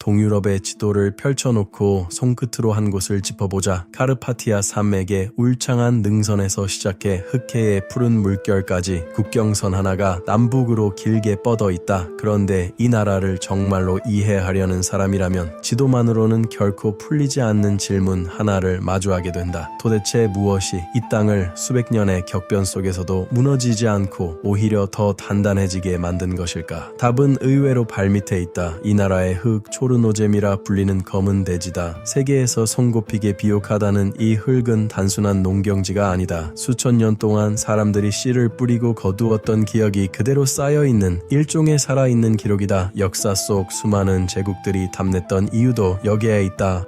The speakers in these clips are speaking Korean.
동유럽의 지도를 펼쳐놓고 손끝으로 한 곳을 짚어보자. 카르파티아 산맥의 울창한 능선에서 시작해 흑해의 푸른 물결까지 국경선 하나가 남북으로 길게 뻗어 있다. 그런데 이 나라를 정말로 이해하려는 사람이라면 지도만으로는 결코 풀리지 않는 질문 하나를 마주하게 된다. 도대체 무엇이 이 땅을 수백 년의 격변 속에서도 무너지지 않고 오히려 더 단단해지게 만든 것일까? 답은 의외로 발밑에 있다. 이 나라의 흙 초르노젬이라 불리는 검은 대지다. 세계에서 손꼽히게 비옥하다는 이 흙은 단순한 농경지가 아니다. 수천 년 동안 사람들이 씨를 뿌리고 거두었던 기억이 그대로 쌓여있는 일종의 살아있는 기록이다. 역사 속 수많은 제국들이 탐냈던 이유도 여기에 있다.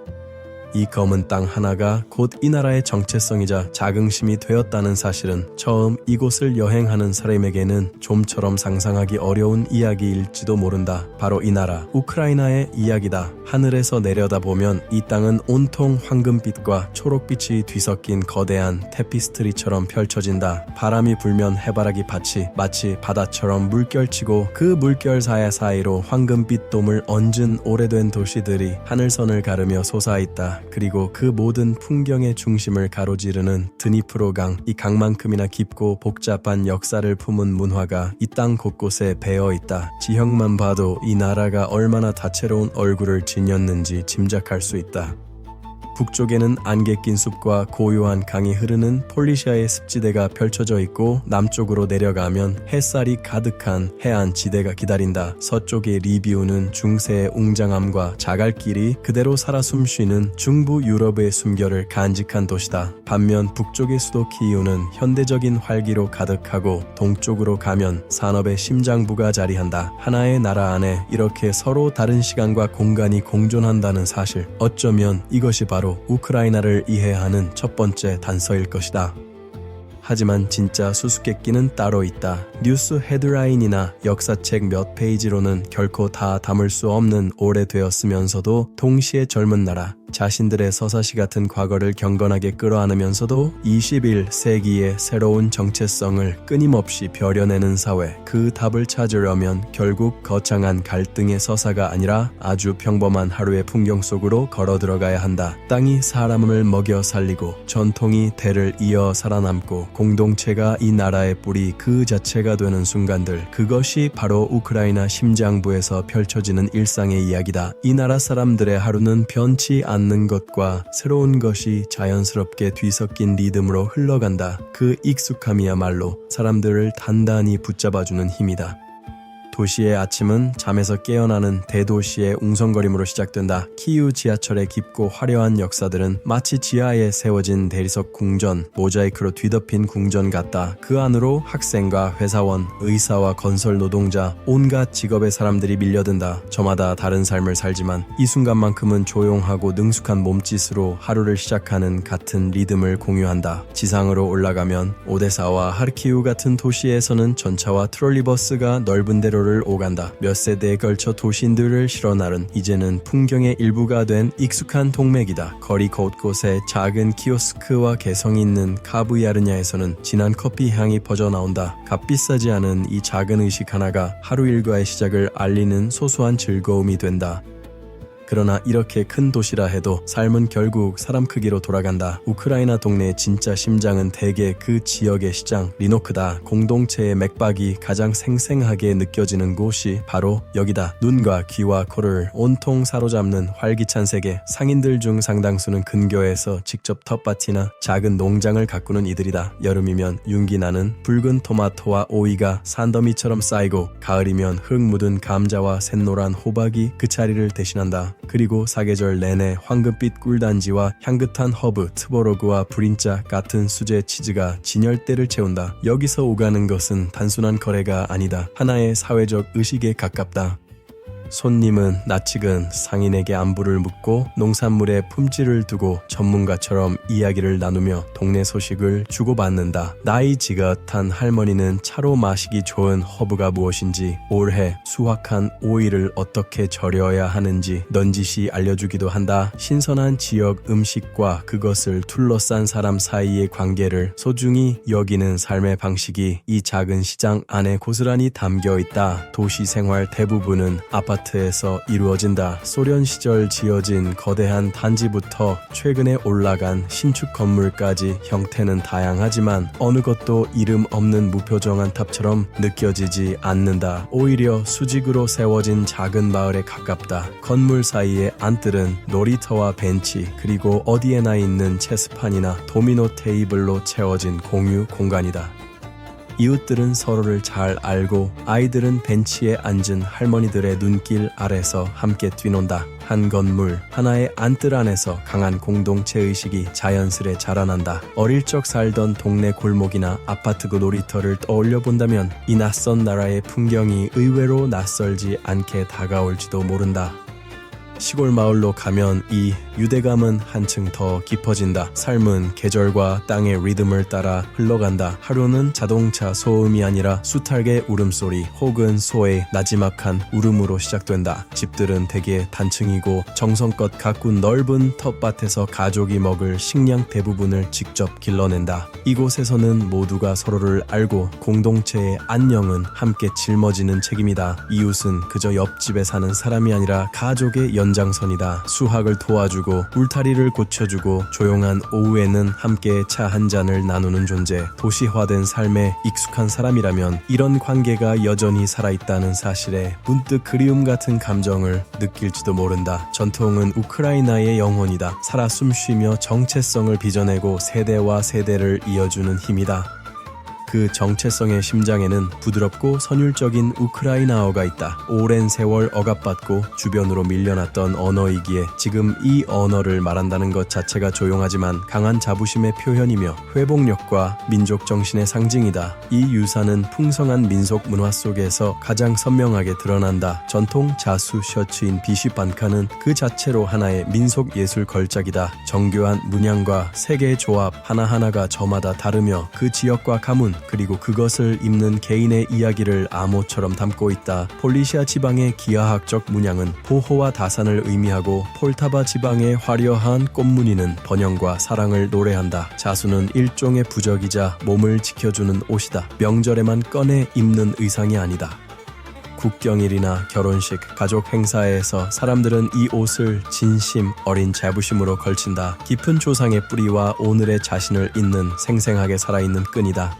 이 검은 땅 하나가 곧 이 나라의 정체성이자 자긍심이 되었다는 사실은 처음 이곳을 여행하는 사람에게는 좀처럼 상상하기 어려운 이야기일지도 모른다. 바로 이 나라 우크라이나의 이야기다. 하늘에서 내려다보면 이 땅은 온통 황금빛과 초록빛이 뒤섞인 거대한 테피스트리처럼 펼쳐진다. 바람이 불면 해바라기 밭이 마치 바다처럼 물결치고 그 물결 사이사이로 황금빛 돔을 얹은 오래된 도시들이 하늘선을 가르며 솟아있다. 그리고 그 모든 풍경의 중심을 가로지르는 드니프로강, 이 강만큼이나 깊고 복잡한 역사를 품은 문화가 이 땅 곳곳에 배어있다. 지형만 봐도 이 나라가 얼마나 다채로운 얼굴을 지녔는지 짐작할 수 있다. 북쪽에는 안개 낀 숲과 고요한 강이 흐르는 폴리시아의 습지대가 펼쳐져 있고 남쪽으로 내려가면 햇살이 가득한 해안 지대가 기다린다. 서쪽의 리비우는 중세의 웅장함과 자갈길이 그대로 살아 숨쉬는 중부 유럽의 숨결을 간직한 도시다. 반면 북쪽의 수도 키이우는 현대적인 활기로 가득하고 동쪽으로 가면 산업의 심장부가 자리한다. 하나의 나라 안에 이렇게 서로 다른 시간과 공간이 공존한다는 사실, 어쩌면 이것이 바로 우크라이나를 이해하는 첫 번째 단서일 것이다. 하지만 진짜 수수께끼는 따로 있다. 뉴스 헤드라인이나 역사책 몇 페이지로는 결코 다 담을 수 없는 오래되었으면서도 동시에 젊은 나라, 자신들의 서사시 같은 과거를 경건하게 끌어안으면서도 21세기의 새로운 정체성을 끊임없이 벼려내는 사회, 그 답을 찾으려면 결국 거창한 갈등의 서사가 아니라 아주 평범한 하루의 풍경 속으로 걸어 들어가야 한다. 땅이 사람을 먹여 살리고 전통이 대를 이어 살아남고 공동체가 이 나라의 뿌리 그 자체가 되는 순간들, 그것이 바로 우크라이나 심장부에서 펼쳐지는 일상의 이야기다. 이 나라 사람들의 하루는 변치 않는 것과 새로운 것이 자연스럽게 뒤섞인 리듬으로 흘러간다. 그 익숙함이야말로 사람들을 단단히 붙잡아주는 힘이다. 도시의 아침은 잠에서 깨어나는 대도시의 웅성거림으로 시작된다. 키이우 지하철의 깊고 화려한 역사들은 마치 지하에 세워진 대리석 궁전, 모자이크로 뒤덮인 궁전 같다. 그 안으로 학생과 회사원, 의사와 건설 노동자, 온갖 직업의 사람들이 밀려든다. 저마다 다른 삶을 살지만 이 순간만큼은 조용하고 능숙한 몸짓으로 하루를 시작하는 같은 리듬을 공유한다. 지상으로 올라가면 오데사와 하르키우 같은 도시에서는 전차와 트롤리버스가 넓은 대로를 오간다. 몇 세대에 걸쳐 도시인들을 실어 나른 이제는 풍경의 일부가 된 익숙한 동맥이다. 거리 곳곳에 작은 키오스크와 개성 있는 카브야르냐에서는 진한 커피 향이 퍼져나온다. 값비싸지 않은 이 작은 의식 하나가 하루 일과의 시작을 알리는 소소한 즐거움이 된다. 그러나 이렇게 큰 도시라 해도 삶은 결국 사람 크기로 돌아간다. 우크라이나 동네의 진짜 심장은 대개 그 지역의 시장, 리노크다. 공동체의 맥박이 가장 생생하게 느껴지는 곳이 바로 여기다. 눈과 귀와 코를 온통 사로잡는 활기찬 세계. 상인들 중 상당수는 근교에서 직접 텃밭이나 작은 농장을 가꾸는 이들이다. 여름이면 윤기 나는 붉은 토마토와 오이가 산더미처럼 쌓이고, 가을이면 흙 묻은 감자와 샛노란 호박이 그 자리를 대신한다. 그리고 사계절 내내 황금빛 꿀단지와 향긋한 허브, 트보로그와 브린자 같은 수제 치즈가 진열대를 채운다. 여기서 오가는 것은 단순한 거래가 아니다. 하나의 사회적 의식에 가깝다. 손님은 낯익은 상인에게 안부를 묻고 농산물의 품질을 두고 전문가처럼 이야기를 나누며 동네 소식을 주고받는다. 나이 지긋한 할머니는 차로 마시기 좋은 허브가 무엇인지, 올해 수확한 오이를 어떻게 절여야 하는지 넌지시 알려주기도 한다. 신선한 지역 음식과 그것을 둘러싼 사람 사이의 관계를 소중히 여기는 삶의 방식이 이 작은 시장 안에 고스란히 담겨 있다. 도시 생활 대부분은 아파트 아파트에서 이루어진다. 소련 시절 지어진 거대한 단지부터 최근에 올라간 신축 건물까지 형태는 다양하지만 어느 것도 이름 없는 무표정한 탑처럼 느껴지지 않는다. 오히려 수직으로 세워진 작은 마을에 가깝다. 건물 사이의 안뜰은 놀이터와 벤치 그리고 어디에나 있는 체스판이나 도미노 테이블로 채워진 공유 공간이다. 이웃들은 서로를 잘 알고 아이들은 벤치에 앉은 할머니들의 눈길 아래서 함께 뛰논다. 한 건물, 하나의 안뜰 안에서 강한 공동체 의식이 자연스레 자라난다. 어릴 적 살던 동네 골목이나 아파트 그 놀이터를 떠올려 본다면 이 낯선 나라의 풍경이 의외로 낯설지 않게 다가올지도 모른다. 시골 마을로 가면 이 유대감은 한층 더 깊어진다. 삶은 계절과 땅의 리듬을 따라 흘러간다. 하루는 자동차 소음이 아니라 수탉의 울음소리 혹은 소의 나지막한 울음으로 시작된다. 집들은 대개 단층이고 정성껏 가꾼 넓은 텃밭에서 가족이 먹을 식량 대부분을 직접 길러낸다. 이곳에서는 모두가 서로를 알고 공동체의 안녕은 함께 짊어지는 책임이다. 이웃은 그저 옆집에 사는 사람이 아니라 가족의 연장선이다. 수학을 도와주고 울타리를 고쳐주고 조용한 오후에는 함께 차 한 잔을 나누는 존재. 도시화된 삶에 익숙한 사람이라면 이런 관계가 여전히 살아있다는 사실에 문득 그리움 같은 감정을 느낄지도 모른다. 전통은 우크라이나의 영혼이다. 살아 숨쉬며 정체성을 빚어내고 세대와 세대를 이어주는 힘이다. 그 정체성의 심장에는 부드럽고 선율적인 우크라이나어가 있다. 오랜 세월 억압받고 주변으로 밀려났던 언어이기에 지금 이 언어를 말한다는 것 자체가 조용하지만 강한 자부심의 표현이며 회복력과 민족 정신의 상징이다. 이 유산은 풍성한 민속 문화 속에서 가장 선명하게 드러난다. 전통 자수 셔츠인 비시반카는 그 자체로 하나의 민속 예술 걸작이다. 정교한 문양과 색의 조합 하나하나가 저마다 다르며 그 지역과 가문 그리고 그것을 입는 개인의 이야기를 암호처럼 담고 있다. 폴리시아 지방의 기하학적 문양은 보호와 다산을 의미하고 폴타바 지방의 화려한 꽃무늬는 번영과 사랑을 노래한다. 자수는 일종의 부적이자 몸을 지켜주는 옷이다. 명절에만 꺼내 입는 의상이 아니다. 국경일이나 결혼식, 가족 행사에서 사람들은 이 옷을 진심, 어린 자부심으로 걸친다. 깊은 조상의 뿌리와 오늘의 자신을 잇는 생생하게 살아있는 끈이다.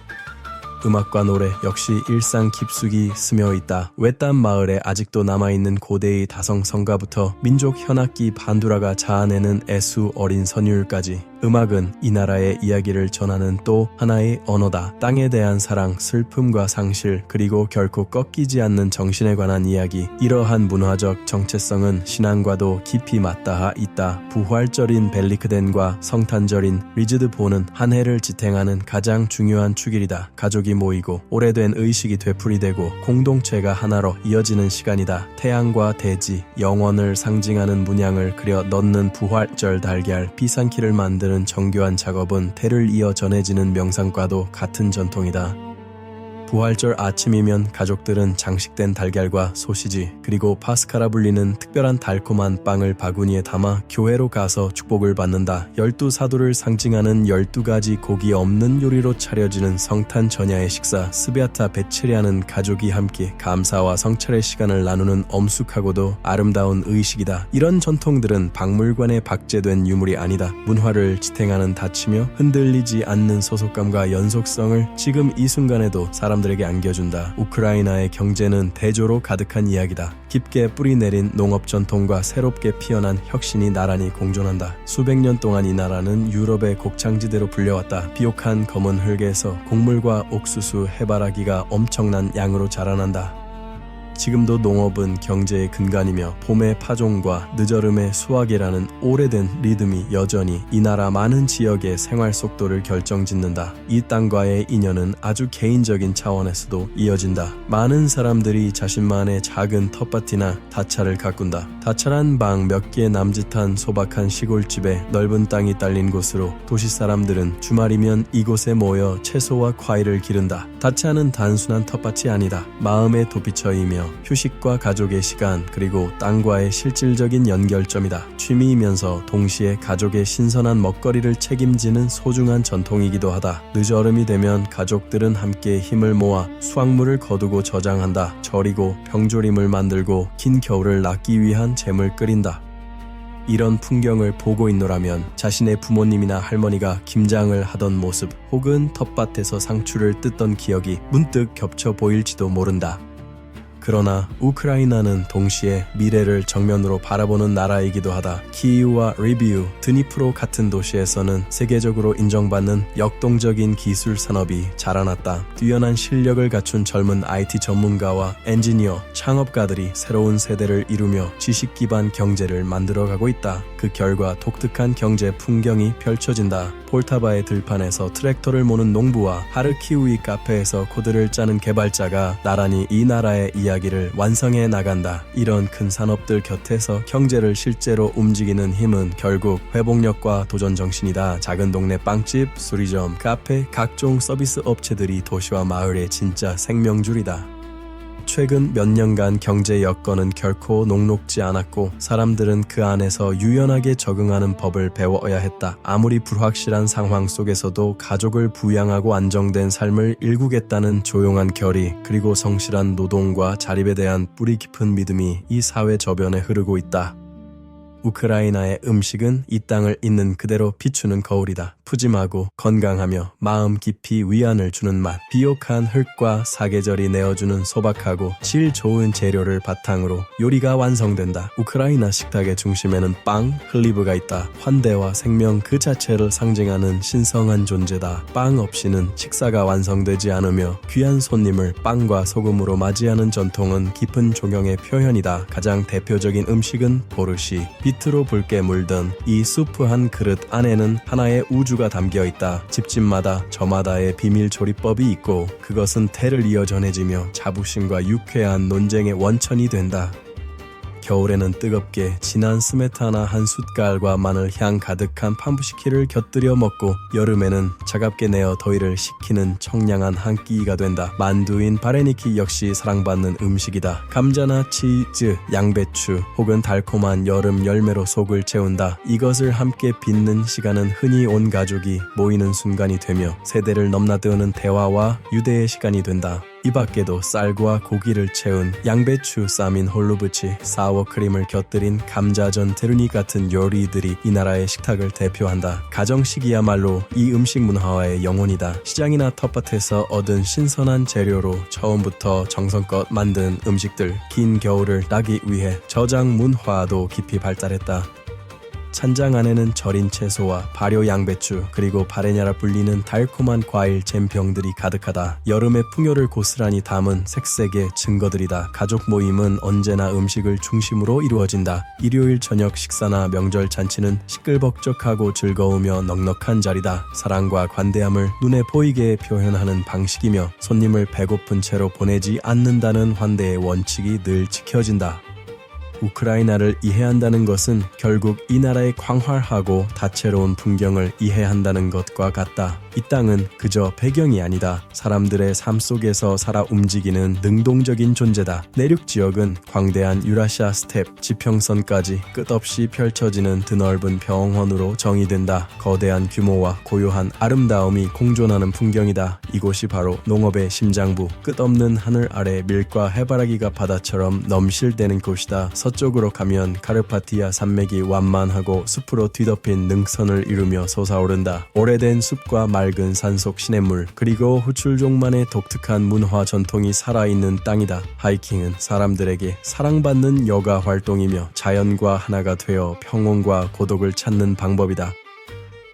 음악과 노래 역시 일상 깊숙이 스며있다. 외딴 마을에 아직도 남아있는 고대의 다성 성가부터 민족 현악기 반두라가 자아내는 애수 어린 선율까지 음악은 이 나라의 이야기를 전하는 또 하나의 언어다. 땅에 대한 사랑, 슬픔과 상실, 그리고 결코 꺾이지 않는 정신에 관한 이야기. 이러한 문화적 정체성은 신앙과도 깊이 맞닿아 있다. 부활절인 벨리크덴과 성탄절인 리즈드보는 한 해를 지탱하는 가장 중요한 축일이다. 가족이 모이고 오래된 의식이 되풀이되고 공동체가 하나로 이어지는 시간이다. 태양과 대지, 영원을 상징하는 문양을 그려 넣는 부활절 달걀, 비상키를 만드는 정교한 작업은 대를 이어 전해지는 명상과도 같은 전통이다. 부활절 아침이면 가족들은 장식된 달걀과 소시지 그리고 파스카라 불리는 특별한 달콤한 빵을 바구니에 담아 교회로 가서 축복을 받는다. 12사도를 상징하는 12가지 고기 없는 요리로 차려지는 성탄 전야의 식사 스베아타 베츠리아는 가족이 함께 감사와 성찰의 시간을 나누는 엄숙하고도 아름다운 의식이다. 이런 전통들은 박물관에 박제된 유물이 아니다. 문화를 지탱하는 닫히며 흔들리지 않는 소속감과 연속성을 지금 이 순간에도 사람들에게 안겨준다. 우크라이나의 경제는 대조로 가득한 이야기다. 깊게 뿌리내린 농업 전통과 새롭게 피어난 혁신이 나란히 공존한다. 수백 년 동안 이 나라는 유럽의 곡창지대로 불려왔다. 비옥한 검은 흙에서 곡물과 옥수수, 해바라기가 엄청난 양으로 자라난다. 지금도 농업은 경제의 근간이며 봄의 파종과 늦여름의 수확이라는 오래된 리듬이 여전히 이 나라 많은 지역의 생활 속도를 결정짓는다. 이 땅과의 인연은 아주 개인적인 차원에서도 이어진다. 많은 사람들이 자신만의 작은 텃밭이나 다차를 가꾼다. 다차란 방 몇 개 남짓한 소박한 시골집에 넓은 땅이 딸린 곳으로 도시 사람들은 주말이면 이곳에 모여 채소와 과일을 기른다. 다차는 단순한 텃밭이 아니다. 마음의 도피처이며 하며 휴식과 가족의 시간 그리고 땅과의 실질적인 연결점이다. 취미이면서 동시에 가족의 신선한 먹거리를 책임지는 소중한 전통이기도 하다. 늦어름이 되면 가족들은 함께 힘을 모아 수확물을 거두고 저장한다. 절이고 병조림을 만들고 긴 겨울을 낫기 위한 잼을 끓인다. 이런 풍경을 보고 있노라면 자신의 부모님이나 할머니가 김장을 하던 모습 혹은 텃밭에서 상추를 뜯던 기억이 문득 겹쳐 보일지도 모른다. 그러나 우크라이나는 동시에 미래를 정면으로 바라보는 나라이기도 하다. 키이우와 리비우, 드니프로 같은 도시에서는 세계적으로 인정받는 역동적인 기술 산업이 자라났다. 뛰어난 실력을 갖춘 젊은 IT 전문가와 엔지니어, 창업가들이 새로운 세대를 이루며 지식 기반 경제를 만들어가고 있다. 그 결과 독특한 경제 풍경이 펼쳐진다. 폴타바의 들판에서 트랙터를 모는 농부와 하르키우이 카페에서 코드를 짜는 개발자가 나란히 이 나라의 이야기를 완성해 나간다. 이런 큰 산업들 곁에서 경제를 실제로 움직이는 힘은 결국 회복력과 도전 정신이다. 작은 동네 빵집, 수리점, 카페, 각종 서비스 업체들이 도시와 마을의 진짜 생명줄이다. 최근 몇 년간 경제 여건은 결코 녹록지 않았고 사람들은 그 안에서 유연하게 적응하는 법을 배워야 했다. 아무리 불확실한 상황 속에서도 가족을 부양하고 안정된 삶을 일구겠다는 조용한 결의 그리고 성실한 노동과 자립에 대한 뿌리 깊은 믿음이 이 사회 저변에 흐르고 있다. 우크라이나의 음식은 이 땅을 있는 그대로 비추는 거울이다. 푸짐하고 건강하며 마음 깊이 위안을 주는 맛. 비옥한 흙과 사계절이 내어주는 소박하고 질 좋은 재료를 바탕으로 요리가 완성된다. 우크라이나 식탁의 중심에는 빵, 흘리브가 있다. 환대와 생명 그 자체를 상징하는 신성한 존재다. 빵 없이는 식사가 완성되지 않으며 귀한 손님을 빵과 소금으로 맞이하는 전통은 깊은 존경의 표현이다. 가장 대표적인 음식은 보르시. 비트로 붉게 물든 이 수프 한 그릇 안에는 하나의 우주가 담겨 있다. 집집마다 저마다의 비밀 조리법이 있고 그것은 대를 이어 전해지며 자부심과 유쾌한 논쟁의 원천이 된다. 겨울에는 뜨겁게 진한 스메타나 한 숟갈과 마늘 향 가득한 팜부시키를 곁들여 먹고 여름에는 차갑게 내어 더위를 식히는 청량한 한 끼가 된다. 만두인 바레니키 역시 사랑받는 음식이다. 감자나 치즈, 양배추 혹은 달콤한 여름 열매로 속을 채운다. 이것을 함께 빚는 시간은 흔히 온 가족이 모이는 순간이 되며 세대를 넘나드는 대화와 유대의 시간이 된다. 이 밖에도 쌀과 고기를 채운 양배추 쌈인 홀루브치, 사워크림을 곁들인 감자전 테르니 같은 요리들이 이 나라의 식탁을 대표한다. 가정식이야말로 이 음식 문화와의 영혼이다. 시장이나 텃밭에서 얻은 신선한 재료로 처음부터 정성껏 만든 음식들, 긴 겨울을 나기 위해 저장 문화도 깊이 발달했다. 찬장 안에는 절인 채소와 발효 양배추 그리고 바레냐라 불리는 달콤한 과일 잼병들이 가득하다. 여름의 풍요를 고스란히 담은 색색의 증거들이다. 가족 모임은 언제나 음식을 중심으로 이루어진다. 일요일 저녁 식사나 명절 잔치는 시끌벅적하고 즐거우며 넉넉한 자리다. 사랑과 관대함을 눈에 보이게 표현하는 방식이며 손님을 배고픈 채로 보내지 않는다는 환대의 원칙이 늘 지켜진다. 우크라이나를 이해한다는 것은 결국 이 나라의 광활하고 다채로운 풍경을 이해한다는 것과 같다. 이 땅은 그저 배경이 아니다. 사람들의 삶 속에서 살아 움직이는 능동적인 존재다. 내륙 지역은 광대한 유라시아 스텝, 지평선까지 끝없이 펼쳐지는 드넓은 평원으로 정의된다. 거대한 규모와 고요한 아름다움이 공존하는 풍경이다. 이곳이 바로 농업의 심장부, 끝없는 하늘 아래 밀과 해바라기가 바다처럼 넘실대는 곳이다. 서쪽으로 가면 카르파티아 산맥이 완만하고 숲으로 뒤덮인 능선을 이루며 솟아오른다. 오래된 숲과 맑은 산속 시냇물 그리고 후출족만의 독특한 문화 전통이 살아있는 땅이다. 하이킹은 사람들에게 사랑받는 여가 활동이며 자연과 하나가 되어 평온과 고독을 찾는 방법이다.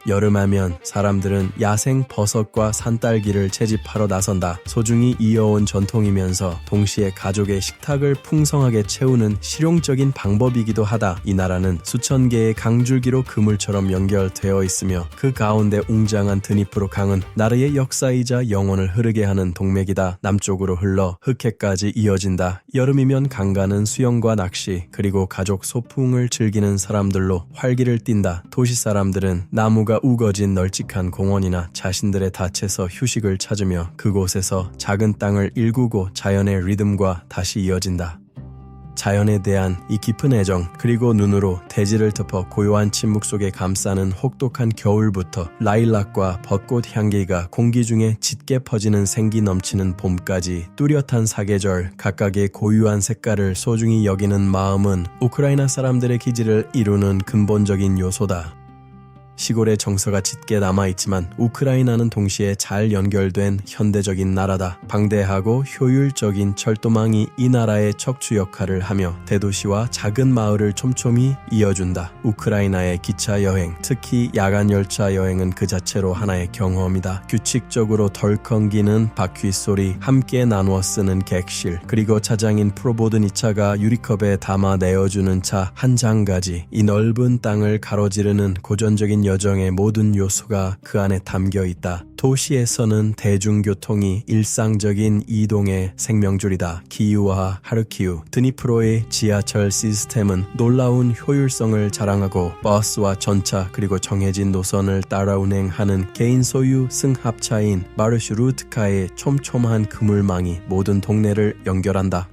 여름하면 사람들은 야생 버섯과 산딸기를 채집하러 나선다. 소중히 이어온 전통이면서 동시에 가족의 식탁을 풍성하게 채우는 실용적인 방법이기도 하다. 이 나라는 수천 개의 강줄기로 그물처럼 연결되어 있으며 그 가운데 웅장한 드니프로 강은 나라의 역사이자 영혼을 흐르게 하는 동맥이다. 남쪽으로 흘러 흑해까지 이어진다. 여름이면 강가는 수영과 낚시 그리고 가족 소풍을 즐기는 사람들로 활기를 띈다. 도시 사람들은 나무가 나무가 우거진 널찍한 공원이나 자신들의 밭에서 휴식을 찾으며 그곳에서 작은 땅을 일구고 자연의 리듬과 다시 이어진다. 자연에 대한 이 깊은 애정, 그리고 눈으로 대지를 덮어 고요한 침묵 속에 감싸는 혹독한 겨울부터 라일락과 벚꽃 향기가 공기 중에 짙게 퍼지는 생기 넘치는 봄까지 뚜렷한 사계절, 각각의 고유한 색깔을 소중히 여기는 마음은 우크라이나 사람들의 기질을 이루는 근본적인 요소다. 시골의 정서가 짙게 남아있지만 우크라이나는 동시에 잘 연결된 현대적인 나라다. 방대하고 효율적인 철도망이 이 나라의 척추 역할을 하며 대도시와 작은 마을을 촘촘히 이어준다. 우크라이나의 기차 여행, 특히 야간 열차 여행은 그 자체로 하나의 경험이다. 규칙적으로 덜컹기는 바퀴 소리, 함께 나누어 쓰는 객실, 그리고 차장인 프로보드니차가 유리컵에 담아 내어주는 차 한 잔까지 이 넓은 땅을 가로지르는 고전적인 여정의 모든 요소가 그 안에 담겨 있다. 도시에서는 대중교통이 일상적인 이동의 생명줄이다. 키이우와 하르키우, 드니프로의 지하철 시스템은 놀라운 효율성을 자랑하고 버스와 전차 그리고 정해진 노선을 따라 운행하는 개인 소유 승합차인 마르슈루트카의 촘촘한 그물망이 모든 동네를 연결한다.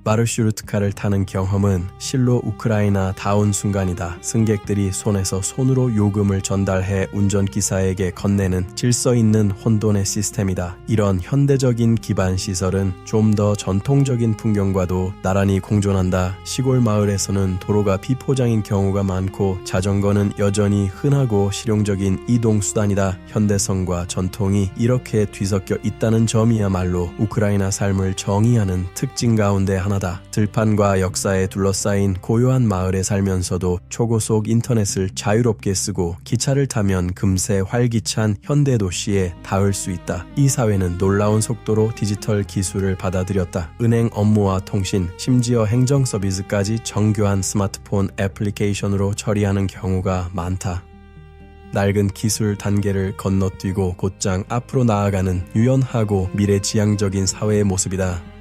마르슈루트카를 타는 경험은 실로 우크라이나다운 순간이다. 승객들이 손에서 손으로 요금을 전달해 운전기사에게 건네는 질서 있는 혼돈의 시스템이다. 이런 현대적인 기반 시설은 좀 더 전통적인 풍경과도 나란히 공존한다. 시골 마을에서는 도로가 비포장인 경우가 많고 자전거는 여전히 흔하고 실용적인 이동수단이다. 현대성과 전통이 이렇게 뒤섞여 있다는 점이야말로 우크라이나 삶을 정의하는 특징 가운데 하나다. 들판과 역사에 둘러싸인 고요한 마을에 살면서도 초고속 인터넷을 자유롭게 쓰고 기차를 타면 금세 활기찬 현대 도시에 닿을 수 있다. 이 사회는 놀라운 속도로 디지털 기술을 받아들였다. 은행 업무와 통신, 심지어 행정 서비스까지 정교한 스마트폰 애플리케이션으로 처리하는 경우가 많다. 낡은 기술 단계를 건너뛰고 곧장 앞으로 나아가는 유연하고 미래지향적인 사회의 모습이다.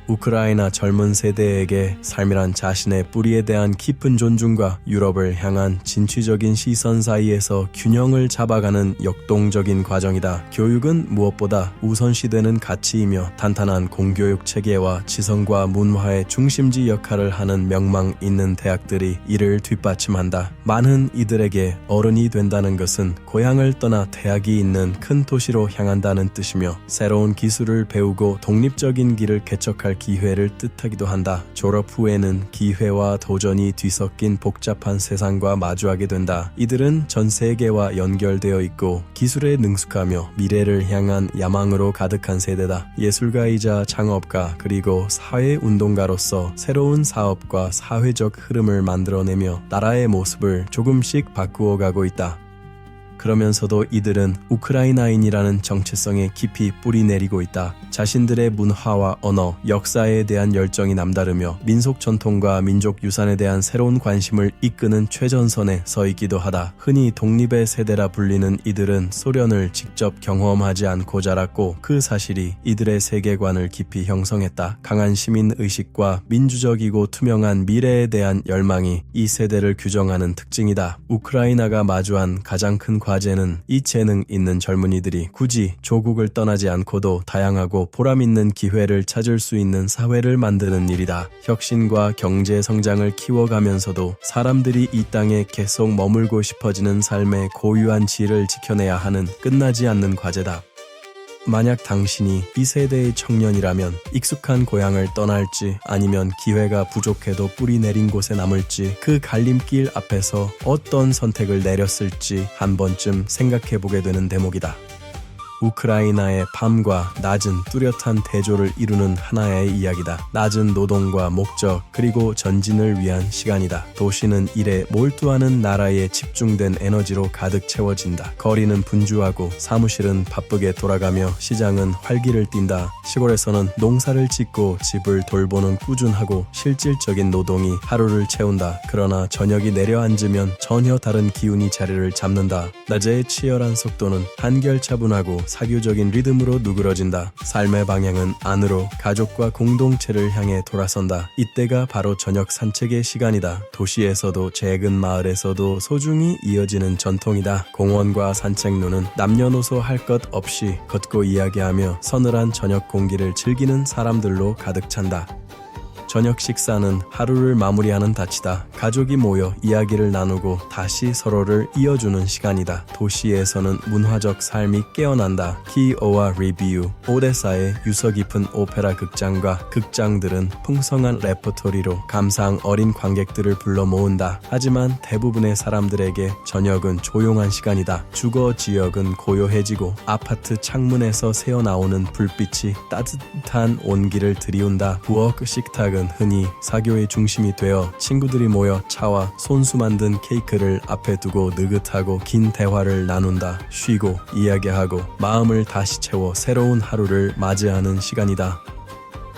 우크라이나 젊은 세대에게 삶이란 자신의 뿌리에 대한 깊은 존중과 유럽을 향한 진취적인 시선 사이에서 균형을 잡아가는 역동적인 과정이다. 교육은 무엇보다 우선시되는 가치이며 탄탄한 공교육 체계와 지성과 문화의 중심지 역할을 하는 명망 있는 대학들이 이를 뒷받침한다. 많은 이들에게 어른이 된다는 것은 고향을 떠나 대학이 있는 큰 도시로 향한다는 뜻이며 새로운 기술을 배우고 독립적인 길을 개척할 기회를 뜻하기도 한다. 졸업 후에는 기회와 도전이 뒤섞인 복잡한 세상과 마주하게 된다. 이들은 전 세계와 연결되어 있고 기술에 능숙하며 미래를 향한 야망으로 가득한 세대다. 예술가이자 창업가 그리고 사회운동가로서 새로운 사업과 사회적 흐름을 만들어내며 나라의 모습을 조금씩 바꾸어가고 있다. 그러면서도 이들은 우크라이나인이라는 정체성에 깊이 뿌리 내리고 있다. 자신들의 문화와 언어, 역사에 대한 열정이 남다르며 민속 전통과 민족 유산에 대한 새로운 관심을 이끄는 최전선에 서 있기도 하다. 흔히 독립의 세대라 불리는 이들은 소련을 직접 경험하지 않고 자랐고 그 사실이 이들의 세계관을 깊이 형성했다. 강한 시민의식과 민주적이고 투명한 미래에 대한 열망이 이 세대를 규정하는 특징이다. 우크라이나가 마주한 가장 큰 과제는 이 재능 있는 젊은이들이 굳이 조국을 떠나지 않고도 다양하고 보람 있는 기회를 찾을 수 있는 사회를 만드는 일이다. 혁신과 경제 성장을 키워가면서도 사람들이 이 땅에 계속 머물고 싶어지는 삶의 고유한 질을 지켜내야 하는 끝나지 않는 과제다. 만약 당신이 이 세대의 청년이라면 익숙한 고향을 떠날지 아니면 기회가 부족해도 뿌리 내린 곳에 남을지 그 갈림길 앞에서 어떤 선택을 내렸을지 한 번쯤 생각해보게 되는 대목이다. 우크라이나의 밤과 낮은 뚜렷한 대조를 이루는 하나의 이야기다. 낮은 노동과 목적 그리고 전진을 위한 시간이다. 도시는 일에 몰두하는 나라에 집중된 에너지로 가득 채워진다. 거리는 분주하고 사무실은 바쁘게 돌아가며 시장은 활기를 띈다. 시골에서는 농사를 짓고 집을 돌보는 꾸준하고 실질적인 노동이 하루를 채운다. 그러나 저녁이 내려앉으면 전혀 다른 기운이 자리를 잡는다. 낮의 치열한 속도는 한결 차분하고 사교적인 리듬으로 누그러진다. 삶의 방향은 안으로, 가족과 공동체를 향해 돌아선다. 이때가 바로 저녁 산책의 시간이다. 도시에서도 작은 마을에서도 소중히 이어지는 전통이다. 공원과 산책로는 남녀노소 할 것 없이 걷고 이야기하며 서늘한 저녁 공기를 즐기는 사람들로 가득 찬다. 저녁 식사는 하루를 마무리하는 닷이다. 가족이 모여 이야기를 나누고 다시 서로를 이어주는 시간이다. 도시에서는 문화적 삶이 깨어난다. 키오와 리뷰, 오데사의 유서 깊은 오페라 극장과 극장들은 풍성한 레퍼토리로 감상 어린 관객들을 불러 모은다. 하지만 대부분의 사람들에게 저녁은 조용한 시간이다. 주거 지역은 고요해지고 아파트 창문에서 새어나오는 불빛이 따뜻한 온기를 들이운다. 부엌 식탁은 흔히 사교의 중심이 되어 친구들이 모여 차와 손수 만든 케이크를 앞에 두고 느긋하고 긴 대화를 나눈다. 쉬고 이야기하고 마음을 다시 채워 새로운 하루를 맞이하는 시간이다.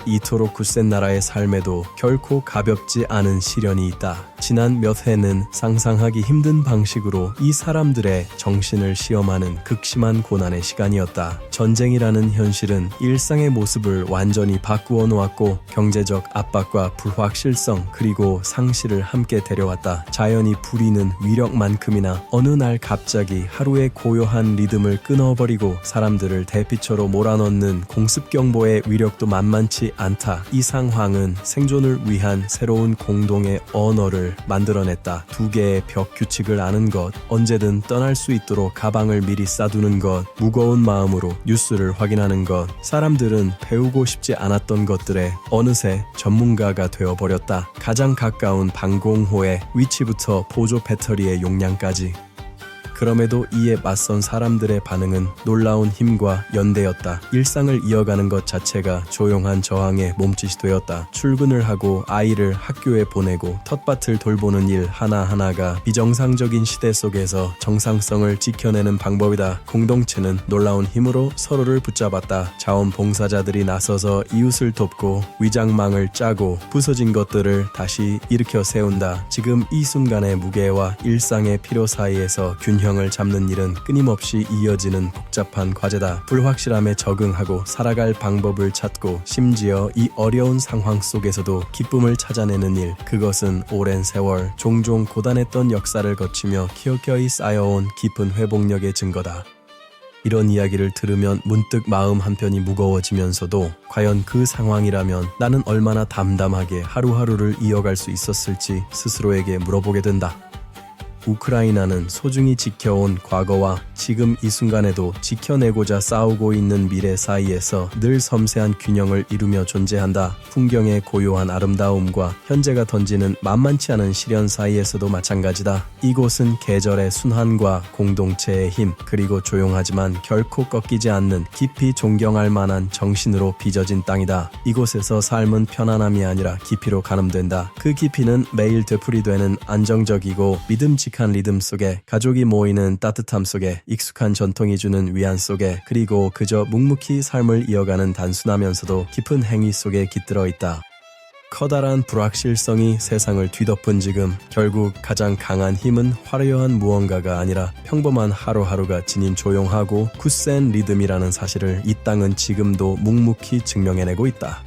이토록 굳센 나라의 삶에도 결코 가볍지 않은 시련이 있다. 지난 몇 해는 상상하기 힘든 방식으로 이 사람들의 정신을 시험하는 극심한 고난의 시간이었다. 전쟁이라는 현실은 일상의 모습을 완전히 바꾸어 놓았고 경제적 압박과 불확실성 그리고 상실을 함께 데려왔다. 자연이 부리는 위력만큼이나 어느 날 갑자기 하루의 고요한 리듬을 끊어버리고 사람들을 대피처로 몰아넣는 공습경보의 위력도 만만치 않다. 이 상황은 생존을 위한 새로운 공동의 언어를 만들어냈다. 두 개의 벽 규칙을 아는 것, 언제든 떠날 수 있도록 가방을 미리 싸두는 것, 무거운 마음으로 뉴스를 확인하는 것. 사람들은 배우고 싶지 않았던 것들에 어느새 전문가가 되어버렸다. 가장 가까운 방공호의 위치부터 보조 배터리의 용량까지. 그럼에도 이에 맞선 사람들의 반응은 놀라운 힘과 연대였다. 일상을 이어가는 것 자체가 조용한 저항의 몸짓이 되었다. 출근을 하고 아이를 학교에 보내고 텃밭을 돌보는 일 하나하나가 비정상적인 시대 속에서 정상성을 지켜내는 방법이다. 공동체는 놀라운 힘으로 서로를 붙잡았다. 자원봉사자들이 나서서 이웃을 돕고 위장망을 짜고 부서진 것들을 다시 일으켜 세운다. 지금 이 순간의 무게와 일상의 필요 사이에서 균형을 잡는 일은 끊임없이 이어지는 복잡한 과제다. 불확실함에 적응하고 살아갈 방법을 찾고 심지어 이 어려운 상황 속에서도 기쁨을 찾아내는 일, 그것은 오랜 세월 종종 고단했던 역사를 거치며 키어켜이 쌓여온 깊은 회복력의 증거다. 이런 이야기를 들으면 문득 마음 한편이 무거워지면서도 과연 그 상황이라면 나는 얼마나 담담하게 하루하루를 이어갈 수 있었을지 스스로에게 물어보게 된다. 우크라이나는 소중히 지켜온 과거와 지금 이 순간에도 지켜내고자 싸우고 있는 미래 사이에서 늘 섬세한 균형을 이루며 존재한다. 풍경의 고요한 아름다움과 현재가 던지는 만만치 않은 시련 사이에서도 마찬가지다. 이곳은 계절의 순환과 공동체의 힘, 그리고 조용하지만 결코 꺾이지 않는 깊이 존경할 만한 정신으로 빚어진 땅이다. 이곳에서 삶은 편안함이 아니라 깊이로 가늠된다. 그 깊이는 매일 되풀이되는 안정적이고 믿음직한 리듬 속에, 가족이 모이는 따뜻함 속에, 익숙한 전통이 주는 위안 속에, 그리고 그저 묵묵히 삶을 이어가는 단순하면서도 깊은 행위 속에 깃들어 있다. 커다란 불확실성이 세상을 뒤덮은 지금, 결국 가장 강한 힘은 화려한 무언가가 아니라 평범한 하루하루가 지닌 조용하고 굳센 리듬이라는 사실을 이 땅은 지금도 묵묵히 증명해내고 있다.